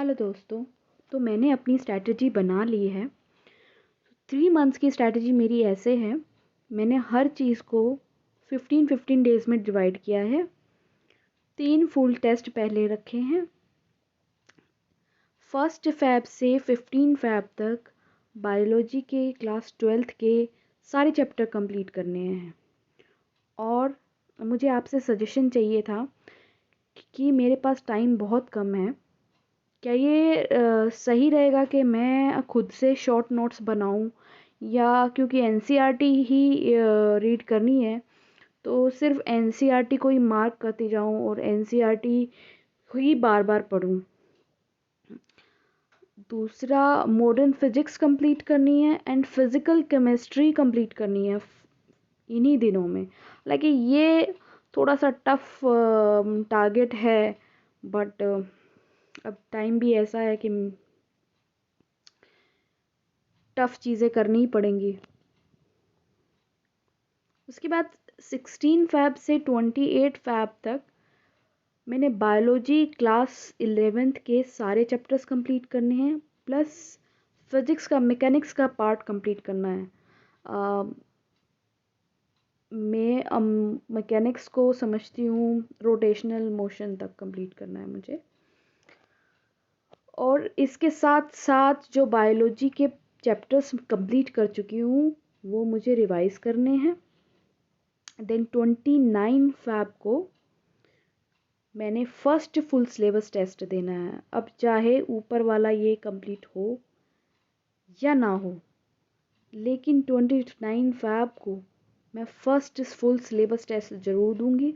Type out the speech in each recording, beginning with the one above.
Hello दोस्तों। तो मैंने अपनी स्ट्रैटेजी बना ली है। 3 मंथ्स की स्ट्रैटेजी मेरी ऐसे है। मैंने हर चीज़ को 15-15 डेज़ में डिवाइड किया है। 3 फुल टेस्ट पहले रखे हैं। 1 फ़ेब से 15 फ़ेब तक बायोलॉजी के क्लास 12th के सारे चैप्टर कंप्लीट करने हैं। और मुझे आपसे सजेशन चाहिए था कि मेरे पास टाइम बहुत कम है। क्या ये सही रहेगा कि मैं खुद से शॉर्ट नोट्स बनाऊं, या क्योंकि एनसीईआरटी ही रीड करनी है तो सिर्फ एनसीईआरटी को ही मार्क करती जाऊं और एनसीईआरटी ही बार बार पढूं। दूसरा, मॉडर्न फिजिक्स कंप्लीट करनी है एंड फिज़िकल केमिस्ट्री कंप्लीट करनी है इन्हीं दिनों में। हालांकि ये थोड़ा सा टफ टारगेट है, बट अब टाइम भी ऐसा है कि टफ चीज़ें करनी ही पड़ेंगी। उसके बाद 16 फ़ेब से 28 फ़ेब तक मैंने बायोलॉजी क्लास 11th के सारे चैप्टर्स कंप्लीट करने हैं, प्लस फिज़िक्स का मैकेनिक्स का पार्ट कंप्लीट करना है। मैं मैकेनिक्स को समझती हूँ, रोटेशनल मोशन तक कंप्लीट करना है मुझे। और इसके साथ साथ जो बायोलॉजी के चैप्टर्स कंप्लीट कर चुकी हूँ वो मुझे रिवाइज़ करने हैं। देन 29 फ़ेब को मैंने फर्स्ट फुल सिलेबस टेस्ट देना है। अब चाहे ऊपर वाला ये कंप्लीट हो या ना हो, लेकिन 29 फ़ेब को मैं फर्स्ट फुल सिलेबस टेस्ट ज़रूर दूंगी।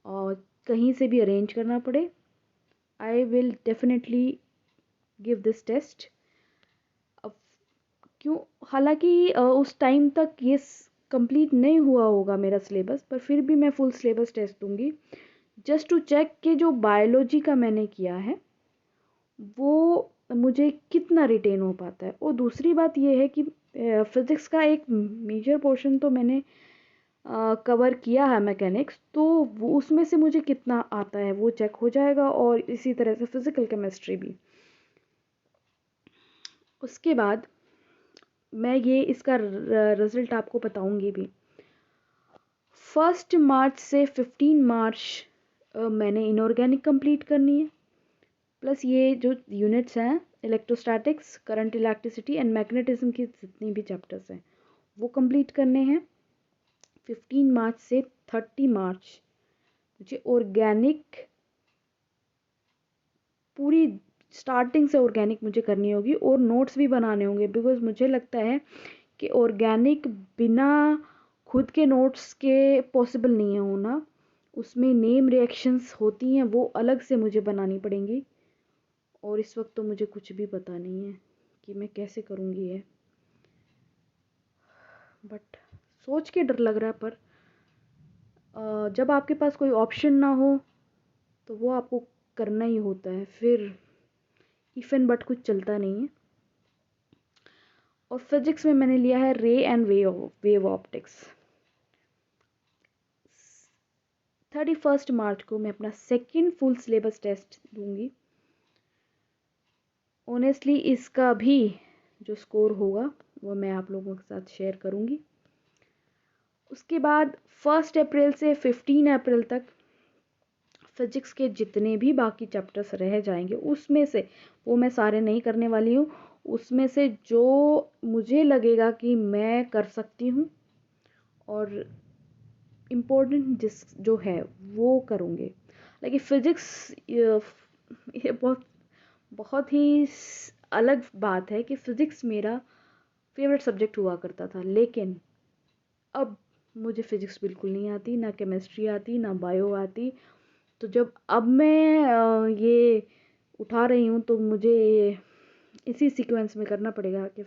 और कहीं से भी अरेंज करना पड़े, I will definitely give this test. अब क्यों, हालांकि उस टाइम तक ये कंप्लीट नहीं हुआ होगा मेरा सिलेबस, पर फिर भी मैं फुल सिलेबस टेस्ट दूंगी, जस्ट टू चेक कि जो बायोलॉजी का मैंने किया है वो मुझे कितना रिटेन हो पाता है। और दूसरी बात ये है कि फिज़िक्स का एक मेजर पोर्शन तो मैंने कवर किया है मैकेनिक्स, तो वो उसमें से मुझे कितना आता है वो चेक हो जाएगा, और इसी तरह से फिज़िकल केमिस्ट्री भी। उसके बाद मैं ये इसका रिज़ल्ट आपको बताऊंगी भी। 1 मार्च से 15 मार्च मैंने इनऑर्गेनिक कंप्लीट करनी है, प्लस ये जो यूनिट्स हैं electrostatics, current, electricity and magnetism की जितनी भी चैप्टर्स हैं वो कंप्लीट करने हैं। 15 मार्च से 30 मार्च मुझे ऑर्गेनिक पूरी स्टार्टिंग से ऑर्गेनिक मुझे करनी होगी, और नोट्स भी बनाने होंगे, बिकॉज मुझे लगता है कि ऑर्गेनिक बिना खुद के नोट्स के पॉसिबल नहीं है होना। उसमें नेम रिएक्शंस होती हैं, वो अलग से मुझे बनानी पड़ेंगी, और इस वक्त तो मुझे कुछ भी पता नहीं है कि मैं कैसे करूँगी ये। बट सोच के डर लग रहा है, पर जब आपके पास कोई ऑप्शन ना हो तो वो आपको करना ही होता है, फिर इफ एंड बट कुछ चलता नहीं है। और फिजिक्स में मैंने लिया है रे एंड वेव ऑप्टिक्स। 31 मार्च को मैं अपना सेकेंड फुल सिलेबस टेस्ट दूंगी। ऑनेस्टली इसका भी जो स्कोर होगा वो मैं आप लोगों के साथ शेयर करूंगी। उसके बाद 1 अप्रैल से 15 अप्रैल तक फिजिक्स के जितने भी बाकी चैप्टर्स रह जाएंगे उसमें से, वो मैं सारे नहीं करने वाली हूँ, उसमें से जो मुझे लगेगा कि मैं कर सकती हूँ और इम्पोर्टेंट जिस जो है वो करूँगी। लेकिन फिजिक्स ये बहुत बहुत ही अलग बात है कि फ़िज़िक्स मेरा फेवरेट सब्जेक्ट हुआ करता था, लेकिन अब मुझे फ़िज़िक्स बिल्कुल नहीं आती, ना केमिस्ट्री आती, ना बायो आती। तो जब अब मैं ये उठा रही हूँ तो मुझे इसी सीक्वेंस में करना पड़ेगा कि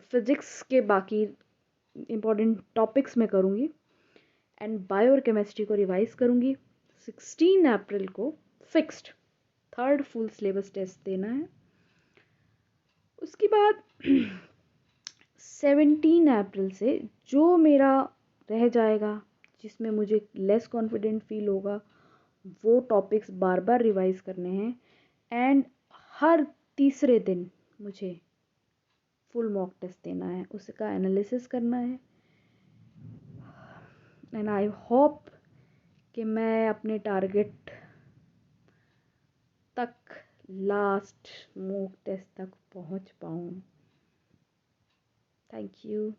फ़िज़िक्स के बाकी इम्पोर्टेंट टॉपिक्स मैं करूँगी एंड बायो और केमिस्ट्री को रिवाइज़ करूँगी। 16 अप्रैल को fixed third full syllabus test देना है। उसके बाद 17 अप्रैल से जो मेरा रह जाएगा, जिसमें मुझे लेस कॉन्फिडेंट फील होगा, वो टॉपिक्स बार बार रिवाइज़ करने हैं एंड हर तीसरे दिन मुझे फुल मॉक टेस्ट देना है, उसका एनालिसिस करना है। एंड आई होप कि मैं अपने टारगेट तक, लास्ट मॉक टेस्ट तक पहुंच पाऊँ। Thank you.